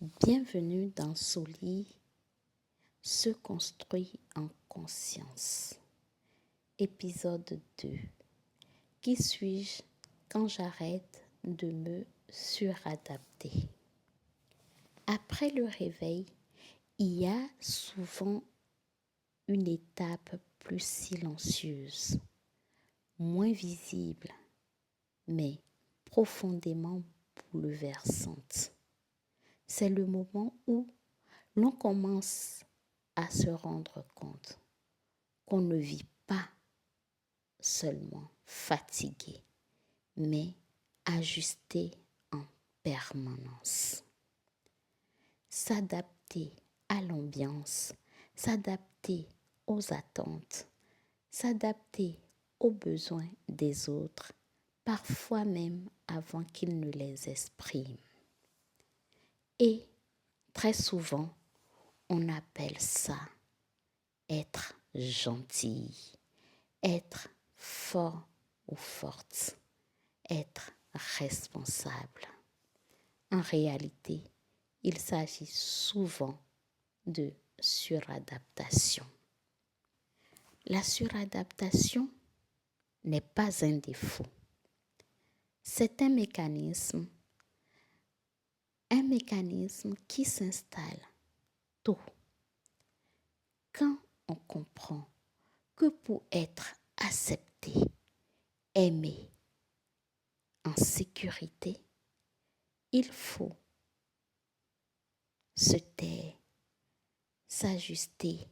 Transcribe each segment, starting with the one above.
Bienvenue dans Soli, se construit en conscience. Épisode 2. Qui suis-je quand j'arrête de me suradapter? Après le réveil, il y a souvent une étape plus silencieuse, moins visible, mais profondément bouleversante. C'est le moment où l'on commence à se rendre compte qu'on ne vit pas seulement fatigué, mais ajusté en permanence. S'adapter à l'ambiance, s'adapter aux attentes, s'adapter aux besoins des autres, parfois même avant qu'ils ne les expriment. Et très souvent, on appelle ça être gentil, être fort ou forte, être responsable. En réalité, il s'agit souvent de suradaptation. La suradaptation n'est pas un défaut. C'est un mécanisme qui s'installe tôt. Quand on comprend que pour être accepté, aimé, en sécurité, il faut se taire, s'ajuster,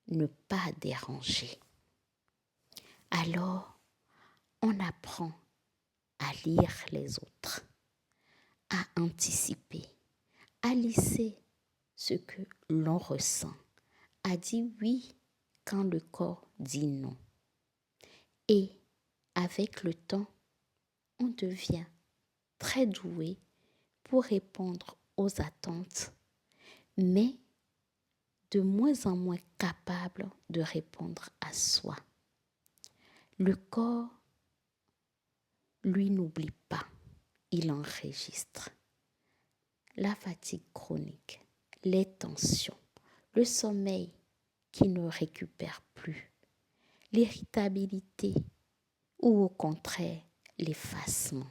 ne pas déranger. Alors, on apprend à lire les autres, à anticiper, à lisser ce que l'on ressent, à dire oui quand le corps dit non. Et avec le temps, on devient très doué pour répondre aux attentes, mais de moins en moins capable de répondre à soi. Le corps, lui, n'oublie pas, il enregistre. La fatigue chronique, les tensions, le sommeil qui ne récupère plus, l'irritabilité ou au contraire l'effacement.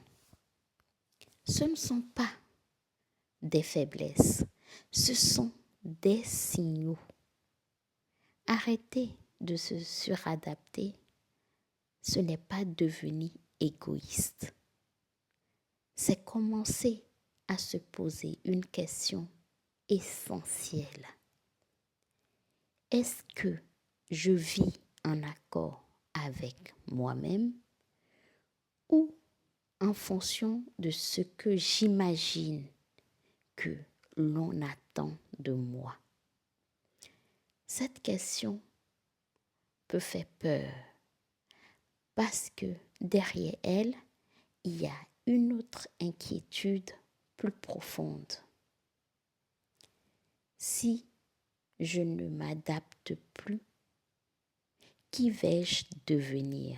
Ce ne sont pas des faiblesses, ce sont des signaux. Arrêter de se suradapter, ce n'est pas devenir égoïste. C'est commencer à se poser une question essentielle. Est-ce que je vis en accord avec moi-même ou en fonction de ce que j'imagine que l'on attend de moi? Cette question peut faire peur parce que derrière elle, il y a une autre inquiétude plus profonde. Si je ne m'adapte plus, qui vais-je devenir?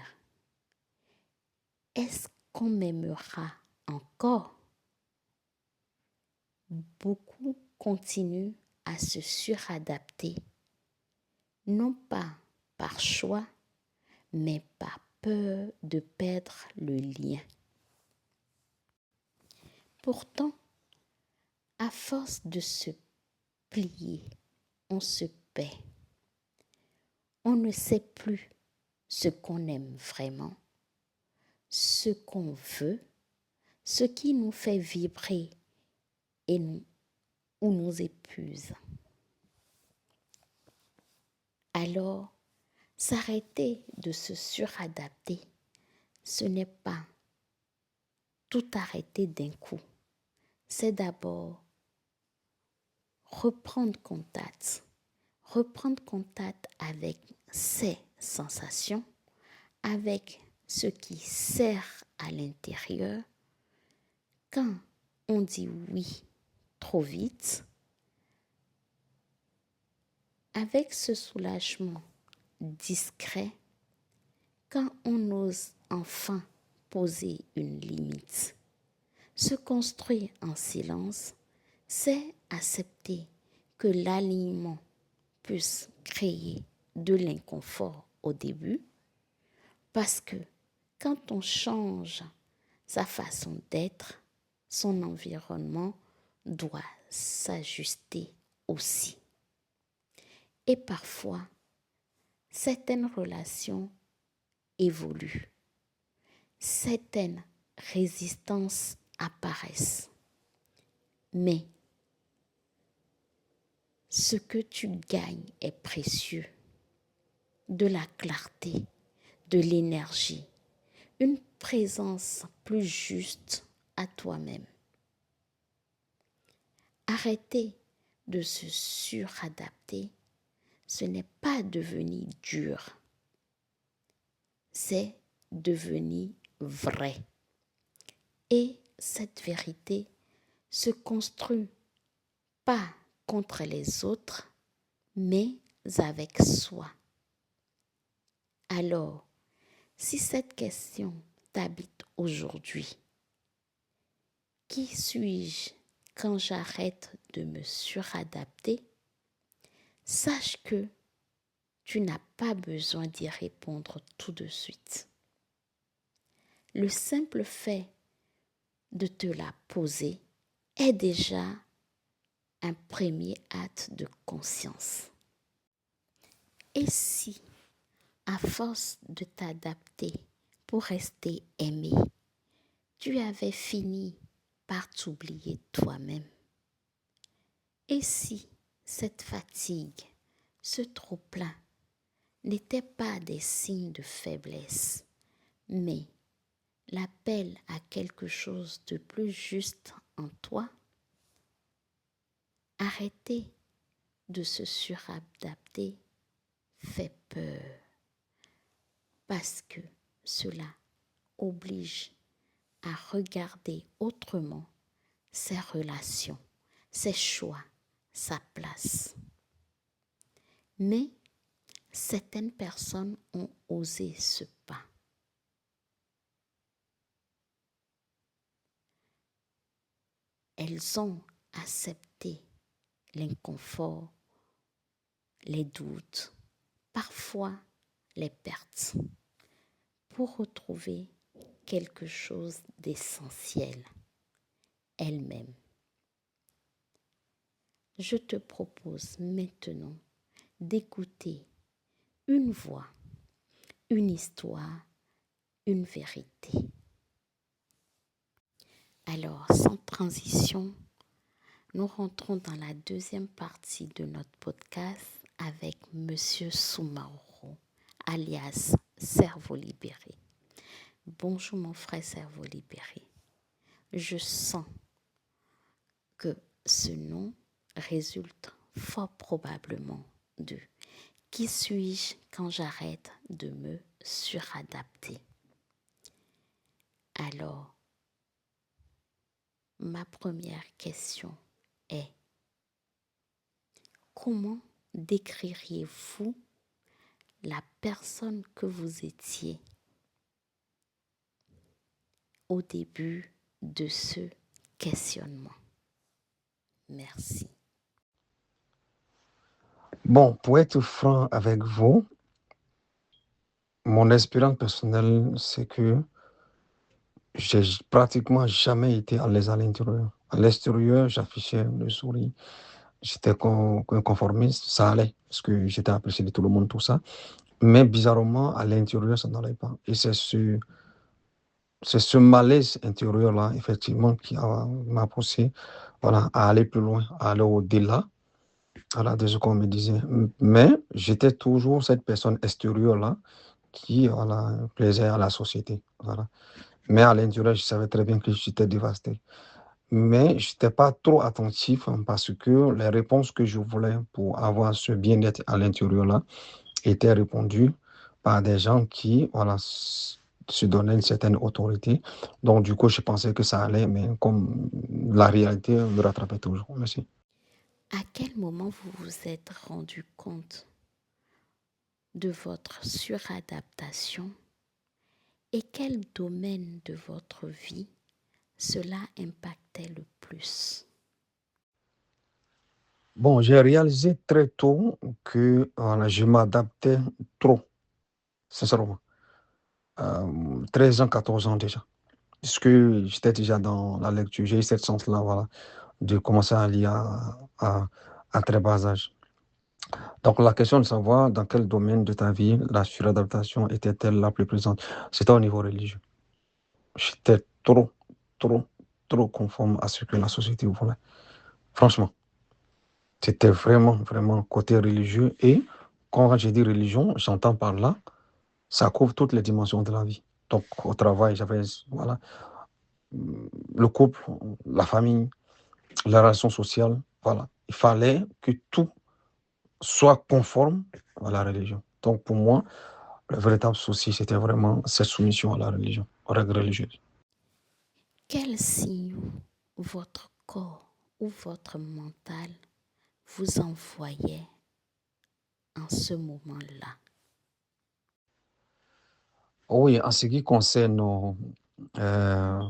Est-ce qu'on m'aimera encore? Beaucoup continuent à se suradapter, non pas par choix, mais par peur de perdre le lien. Pourtant, à force de se plier, on se paie. On ne sait plus ce qu'on aime vraiment, ce qu'on veut, ce qui nous fait vibrer et ou nous épuise. Alors, s'arrêter de se suradapter, ce n'est pas tout arrêter d'un coup. C'est d'abord reprendre contact avec ses sensations, avec ce qui sert à l'intérieur. Quand on dit oui trop vite, avec ce soulagement discret, quand on ose enfin poser une limite, se construire en silence, c'est accepter que l'alignement puisse créer de l'inconfort au début, parce que quand on change sa façon d'être, son environnement doit s'ajuster aussi. Et parfois, certaines relations évoluent, certaines résistances apparaissent, mais ce que tu gagnes est précieux, de la clarté, de l'énergie, une présence plus juste à toi-même. Arrêter de se suradapter, ce n'est pas devenir dur, c'est devenir vrai. Et cette vérité se construit pas contre les autres, mais avec soi. Alors, si cette question t'habite aujourd'hui, qui suis-je quand j'arrête de me suradapter? Sache que tu n'as pas besoin d'y répondre tout de suite. Le simple fait de te la poser est déjà un premier acte de conscience. Et si, à force de t'adapter pour rester aimé, tu avais fini par t'oublier toi-même? Et si cette fatigue, ce trop-plein, n'étaient pas des signes de faiblesse, mais l'appel à quelque chose de plus juste en toi? Arrêter de se suradapter fait peur, parce que cela oblige à regarder autrement ses relations, ses choix, sa place. Mais certaines personnes ont osé ce pas. Elles ont accepté l'inconfort, les doutes, parfois les pertes, pour retrouver quelque chose d'essentiel, elles-mêmes. Je te propose maintenant d'écouter une voix, une histoire, une vérité. Alors, sans transition, nous rentrons dans la deuxième partie de notre podcast avec Monsieur Soumaoro, alias Cerveau Libéré. Bonjour mon frère Cerveau Libéré. Je sens que ce nom résulte fort probablement de qui suis-je quand j'arrête de me suradapter? Alors, ma première question est: comment décririez-vous la personne que vous étiez au début de ce questionnement? Merci. Bon, pour être franc avec vous, mon expérience personnelle, c'est que j'ai pratiquement jamais été à l'aise à l'intérieur. À l'extérieur, j'affichais le sourire. J'étais conformiste, ça allait, parce que j'étais apprécié de tout le monde, tout ça. Mais bizarrement, à l'intérieur, ça n'allait pas. Et c'est ce malaise intérieur-là, effectivement, qui m'a poussé à aller plus loin, à aller au-delà de ce qu'on me disait. Mais j'étais toujours cette personne extérieure-là qui plaisait à la société. Voilà. Mais à l'intérieur, je savais très bien que j'étais dévasté. Mais je n'étais pas trop attentif parce que les réponses que je voulais pour avoir ce bien-être à l'intérieur-là étaient répondues par des gens qui se donnaient une certaine autorité. Donc, du coup, je pensais que ça allait, mais comme la réalité me rattrapait toujours. Merci. À quel moment vous vous êtes rendu compte de votre suradaptation et quel domaine de votre vie cela impactait le plus? Bon, j'ai réalisé très tôt que voilà, je m'adaptais trop, sincèrement. 13 ans, 14 ans déjà. Parce que j'étais déjà dans la lecture, j'ai eu cette chance-là, voilà, de commencer à lire à très bas âge. Donc, la question de savoir dans quel domaine de ta vie la suradaptation était-elle la plus présente, c'était au niveau religieux. J'étais trop, trop conforme à ce que la société voulait. Franchement, c'était vraiment côté religieux. Et quand j'ai dit religion, j'entends par là, ça couvre toutes les dimensions de la vie. Donc, au travail, j'avais, voilà, le couple, la famille, la relation sociale, voilà. Il fallait que tout soit conforme à la religion. Donc, pour moi, le véritable souci, c'était vraiment cette soumission à la religion, aux règles religieuses. Quels signaux votre corps ou votre mental vous envoyait en ce moment-là? Oui, en ce qui concerne euh,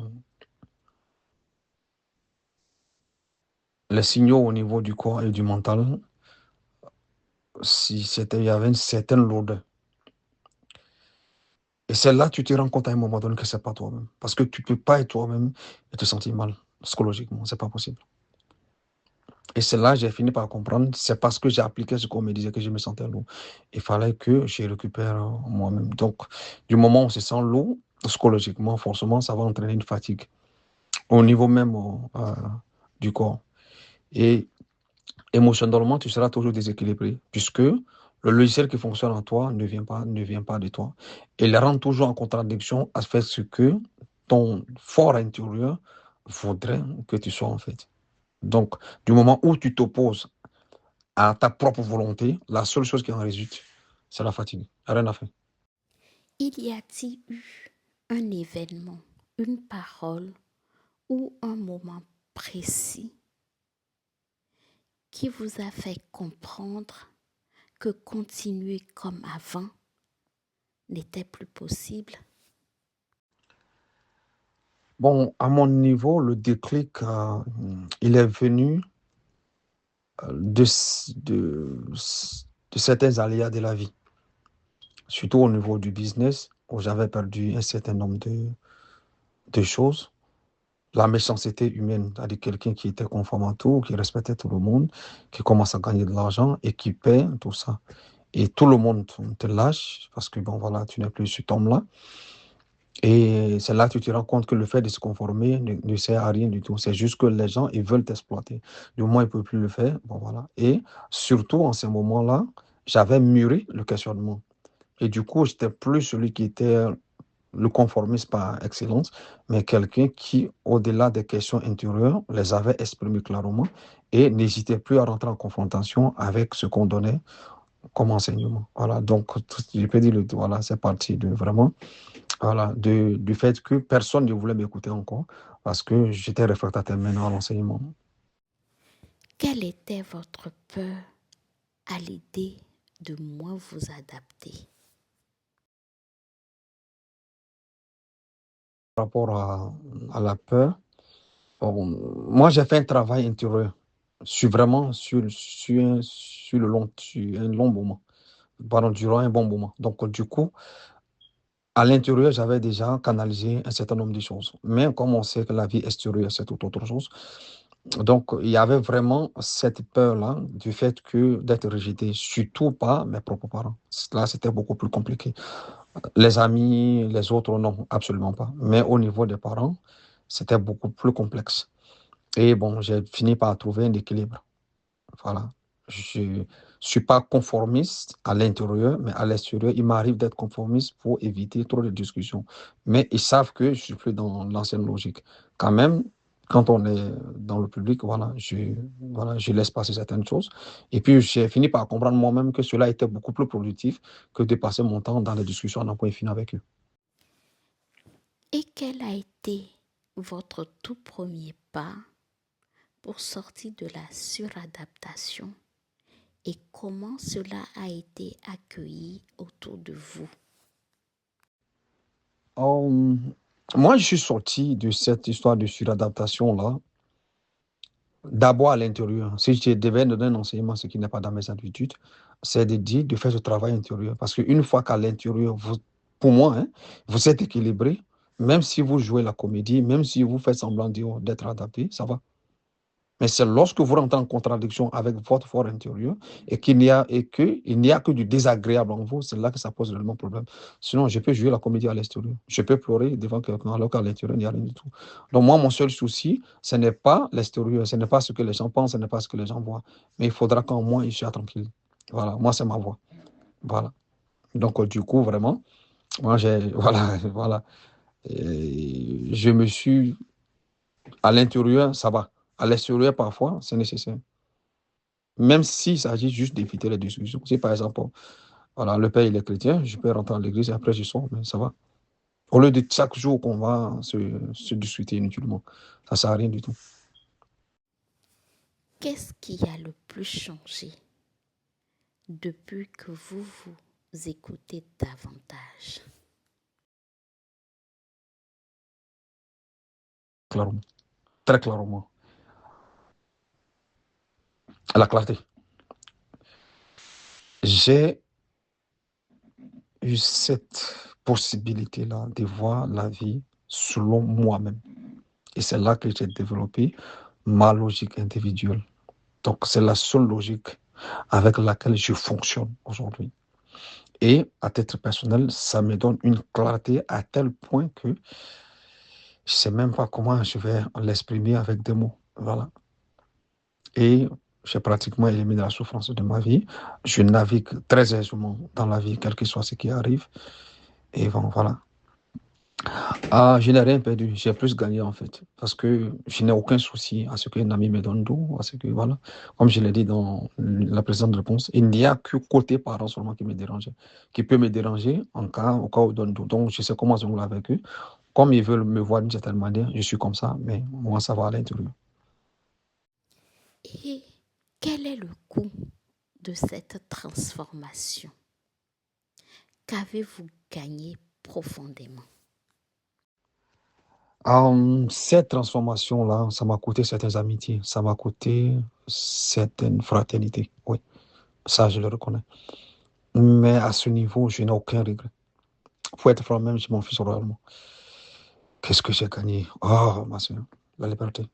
les signaux au niveau du corps et du mental, si c'était, il y avait une certaine lourdeur. Et c'est là que tu te rends compte à un moment donné que c'est pas toi-même. Parce que tu peux pas être toi-même et te sentir mal psychologiquement. C'est pas possible. Et c'est là que j'ai fini par comprendre. C'est parce que j'ai appliqué ce qu'on me disait que je me sentais lourd. Il fallait que je récupère moi-même. Donc, du moment où on se sent lourd, psychologiquement, forcément, ça va entraîner une fatigue au niveau même du corps. Et émotionnellement, tu seras toujours déséquilibré puisque le logiciel qui fonctionne en toi ne vient pas de toi. Et il rentre toujours en contradiction à faire ce que ton fort intérieur voudrait que tu sois en fait. Donc, du moment où tu t'opposes à ta propre volonté, la seule chose qui en résulte, c'est la fatigue. Rien à faire. Il y a-t-il eu un événement, une parole ou un moment précis qui vous a fait comprendre que continuer comme avant n'était plus possible? Bon, à mon niveau, le déclic, il est venu de, de, de certains aléas de la vie, surtout au niveau du business, où j'avais perdu un certain nombre de choses. La méchanceté humaine, c'est-à-dire quelqu'un qui était conforme à tout, qui respectait tout le monde, qui commence à gagner de l'argent et qui paie tout ça. Et tout le monde te lâche parce que, bon, voilà, tu n'es plus sur ton là. Et c'est là que tu te rends compte que le fait de se conformer ne sert à rien du tout. C'est juste que les gens, ils veulent t'exploiter. Du moment où ils ne peuvent plus le faire, bon voilà. Et surtout, en ce moment-là, j'avais mûri le questionnement. Et du coup, j'étais plus celui qui était le conformiste par excellence, mais quelqu'un qui, au-delà des questions intérieures, les avait exprimées clairement et n'hésitait plus à rentrer en confrontation avec ce qu'on donnait comme enseignement. Voilà, donc, je peux dire, voilà, c'est parti de vraiment voilà, du fait que personne ne voulait m'écouter encore parce que j'étais réfractaire maintenant à l'enseignement. Quelle était votre peur à l'idée de moins vous adapter? Par rapport à la peur, bon, moi j'ai fait un travail intérieur vraiment sur sur un long moment, pardon, durant un bon moment. Donc du coup, à l'intérieur, j'avais déjà canalisé un certain nombre de choses. Mais comme on sait que la vie extérieure, c'est tout autre chose, donc il y avait vraiment cette peur-là du fait que d'être rejeté, surtout par mes propres parents. Là, c'était beaucoup plus compliqué. Les amis, les autres, non, absolument pas. Mais au niveau des parents, c'était beaucoup plus complexe. Et bon, j'ai fini par trouver un équilibre. Voilà. Je ne suis pas conformiste à l'intérieur, mais à l'extérieur, il m'arrive d'être conformiste pour éviter trop de discussions. Mais ils savent que je suis plus dans l'ancienne logique. Quand même, quand on est dans le public, voilà, je laisse passer certaines choses. Et puis, j'ai fini par comprendre moi-même que cela était beaucoup plus productif que de passer mon temps dans les discussions à n'en point fini avec eux. Et quel a été votre tout premier pas pour sortir de la suradaptation et comment cela a été accueilli autour de vous? Moi, je suis sorti de cette histoire de suradaptation-là d'abord à l'intérieur. Si je devais donner un enseignement, ce qui n'est pas dans mes habitudes, c'est de dire de faire ce travail intérieur. Parce qu'une fois qu'à l'intérieur, pour moi, hein, vous êtes équilibré, même si vous jouez la comédie, même si vous faites semblant d'être adapté, ça va. Mais c'est lorsque vous rentrez en contradiction avec votre fort intérieur et qu'il n'y a que du désagréable en vous, c'est là que ça pose réellement problème. Sinon, je peux jouer la comédie à l'extérieur. Je peux pleurer devant quelqu'un alors qu'à l'intérieur, il n'y a rien du tout. Donc moi, mon seul souci, ce n'est pas l'extérieur, ce n'est pas ce que les gens pensent, ce n'est pas ce que les gens voient. Mais il faudra qu'en moi, il soit tranquille. Voilà, moi, c'est ma voix. Voilà. Donc, du coup, vraiment, moi, voilà, voilà. Et je me suis, à l'intérieur, ça va. À l'extérieur, parfois, c'est nécessaire. Même s'il s'agit juste d'éviter les discussions. Si par exemple, voilà, le père il est chrétien, je peux rentrer dans l'église et après je sors, mais ça va. Au lieu de chaque jour qu'on va se discuter inutilement, ça ne sert à rien du tout. Qu'est-ce qui a le plus changé depuis que vous vous écoutez davantage? Clairement, très clairement. La clarté. J'ai eu cette possibilité-là de voir la vie selon moi-même. Et c'est là que j'ai développé ma logique individuelle. Donc, c'est la seule logique avec laquelle je fonctionne aujourd'hui. Et à titre personnel, ça me donne une clarté à tel point que je ne sais même pas comment je vais l'exprimer avec des mots. Voilà. Et j'ai pratiquement éliminé la souffrance de ma vie. Je navigue très aisément dans la vie, quel que soit ce qui arrive. Et bon, voilà. Ah, je n'ai rien perdu, j'ai plus gagné en fait, parce que je n'ai aucun souci à ce qu'un ami me donne d'eau, à ce que, voilà, comme je l'ai dit dans la précédente réponse, il n'y a que côté parent seulement qui me dérange, qui peut me déranger au cas où il donne d'eau. Donc, je sais comment je roule avec eux. Comme ils veulent me voir d'une certaine manière, je suis comme ça, mais moi, ça va à l'intérieur. Et quel est le coût de cette transformation? Qu'avez-vous gagné profondément? Cette transformation-là, ça m'a coûté certaines amitiés, ça m'a coûté certaines fraternités, oui, ça je le reconnais. Mais à ce niveau, je n'ai aucun regret. Pour être franc, même, je m'en fiche royalement. Qu'est-ce que j'ai gagné? Oh, ma soeur, la liberté.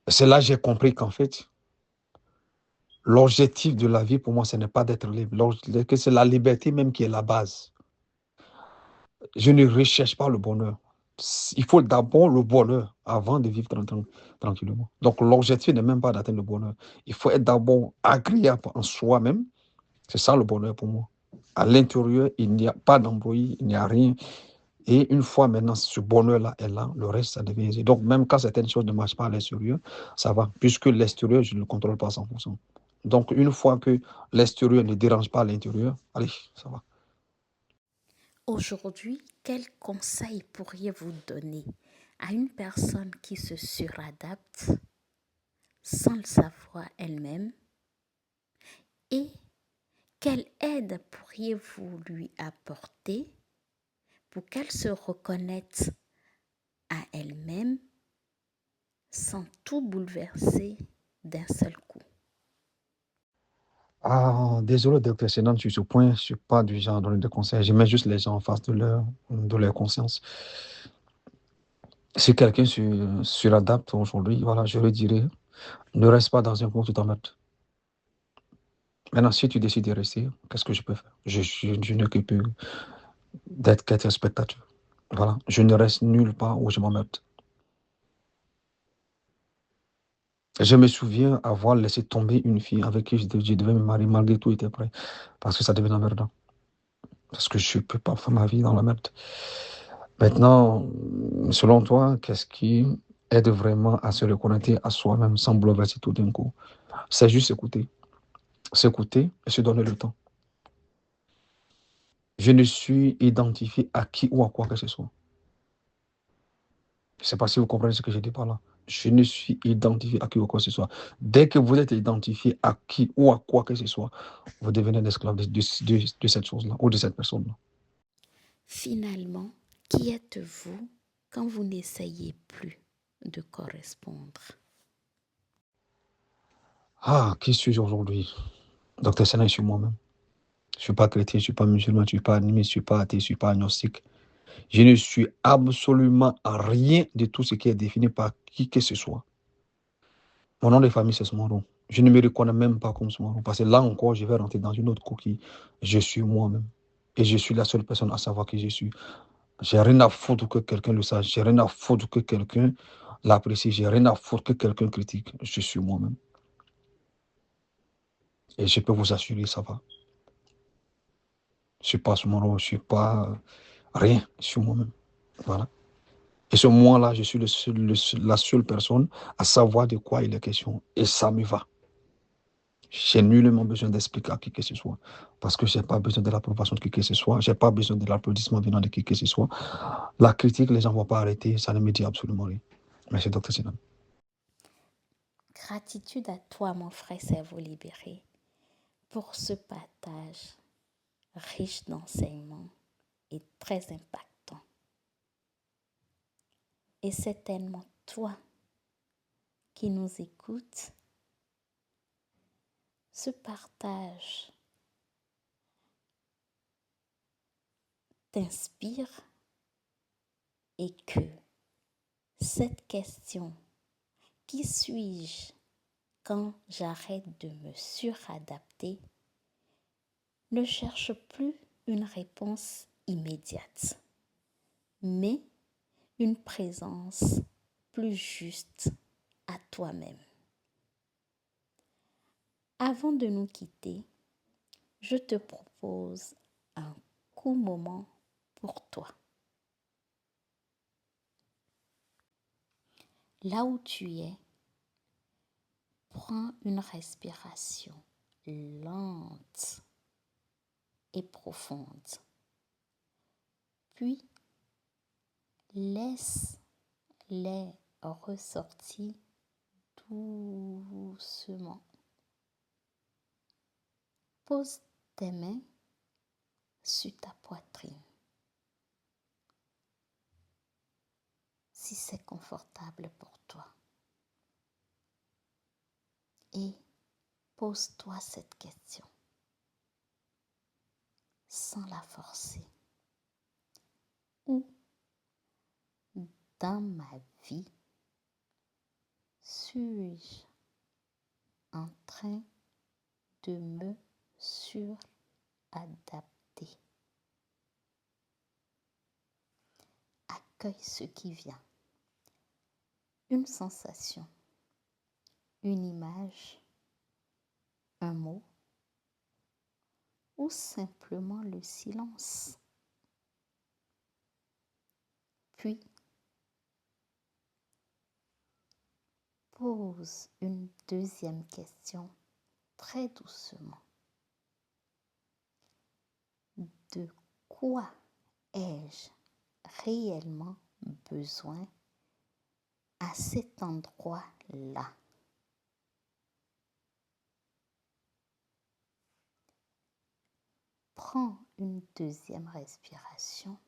C'est là que j'ai compris qu'en fait, l'objectif de la vie, pour moi, ce n'est pas d'être libre. Que c'est la liberté même qui est la base. Je ne recherche pas le bonheur. Il faut d'abord le bonheur avant de vivre tranquillement. Donc, l'objectif n'est même pas d'atteindre le bonheur. Il faut être d'abord agréable en soi-même. C'est ça le bonheur pour moi. À l'intérieur, il n'y a pas d'embrouille, il n'y a rien. Et une fois maintenant ce bonheur-là est là, le reste, ça devient easy. Donc, même quand certaines choses ne marchent pas à l'extérieur, ça va, puisque l'extérieur, je ne le contrôle pas à 100%. Donc, une fois que l'extérieur ne dérange pas l'intérieur, allez, ça va. Aujourd'hui, quel conseil pourriez-vous donner à une personne qui se suradapte sans le savoir elle-même? Et quelle aide pourriez-vous lui apporter pour qu'elle se reconnaisse à elle-même sans tout bouleverser d'un seul coup? Ah, désolé d'être précédent sur ce point, je ne suis pas du genre à donner des conseils, je mets juste les gens en face de leur conscience. Si quelqu'un suradapte aujourd'hui, voilà, je lui dirais, ne reste pas dans un coin, tu t'emmerdes. Maintenant, si tu décides de rester, qu'est-ce que je peux faire? Je ne que peux qu'être spectateur. Voilà, je ne reste nulle part où je m'emmerde. Je me souviens avoir laissé tomber une fille avec qui je devais me marier, malgré tout était prêt, parce que ça devenait emmerdant. Parce que je ne peux pas faire ma vie dans la merde. Maintenant, selon toi, qu'est-ce qui aide vraiment à se reconnecter à soi-même sans bouleverser tout d'un coup? C'est juste écouter. S'écouter et se donner le temps. Je ne suis identifié à qui ou à quoi que ce soit. Je ne sais pas si vous comprenez ce que je dis par là. Je ne suis identifié à qui ou à quoi que ce soit. Dès que vous êtes identifié à qui ou à quoi que ce soit, vous devenez l'esclave de cette chose-là ou de cette personne-là. Finalement, qui êtes-vous quand vous n'essayez plus? de correspondre. Ah, qui suis-je aujourd'hui? Docteur Sénat, je suis moi-même. Je ne suis pas chrétien, je ne suis pas musulman, je ne suis pas animiste, je ne suis pas athée, je ne suis pas agnostique. Je ne suis absolument rien de tout ce qui est défini par qui que ce soit. Mon nom de famille, c'est Smoro. Je ne me reconnais même pas comme Smoro. Parce que là encore, je vais rentrer dans une autre coquille. Je suis moi-même. Et je suis la seule personne à savoir qui je suis. J'ai rien à foutre que quelqu'un le sache. J'ai rien à foutre que quelqu'un l'apprécie. J'ai rien à foutre que quelqu'un critique. Je suis moi-même. Et je peux vous assurer, ça va. Je ne suis pas Smoro, je ne suis pas rien. Je suis moi-même. Voilà. Et ce moi-là, je suis la seule personne à savoir de quoi il est question. Et ça me va. J'ai nullement besoin d'expliquer à qui que ce soit. Parce que je n'ai pas besoin de l'approbation de qui que ce soit. Je n'ai pas besoin de l'applaudissement venant de qui que ce soit. La critique, les gens ne vont pas arrêter. Ça ne me dit absolument rien. Merci, Dr. Sinan. Gratitude à toi, mon frère cerveau libéré, pour ce partage riche d'enseignements et très impactant. Et certainement toi qui nous écoutes, ce partage t'inspire et que cette question, qui suis-je quand j'arrête de me suradapter, ne cherche plus une réponse immédiate, mais une présence plus juste à toi-même. Avant de nous quitter, je te propose un court moment pour toi. Là où tu es, prends une respiration lente et profonde. Puis, laisse-les ressortir doucement. Pose tes mains sur ta poitrine. Si c'est confortable pour toi. Et pose-toi cette question sans la forcer. Où dans ma vie suis-je en train de me suradapter? Accueille ce qui vient. Une sensation, une image, un mot ou simplement le silence. Puis, pose une deuxième question très doucement. De quoi ai-je réellement besoin à cet endroit-là? Prends une deuxième respiration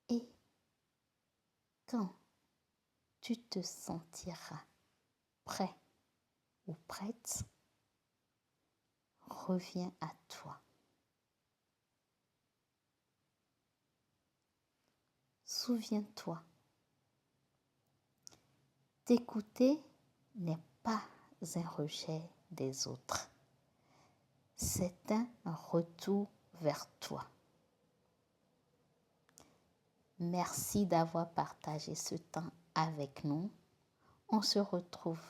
et quand tu te sentiras prêt ou prête, reviens à toi. Souviens-toi, t'écouter n'est pas un rejet des autres, c'est un retour vers toi. Merci d'avoir partagé ce temps avec nous. On se retrouve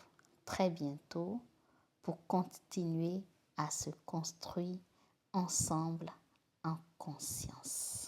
très bientôt pour continuer à se construire ensemble en conscience.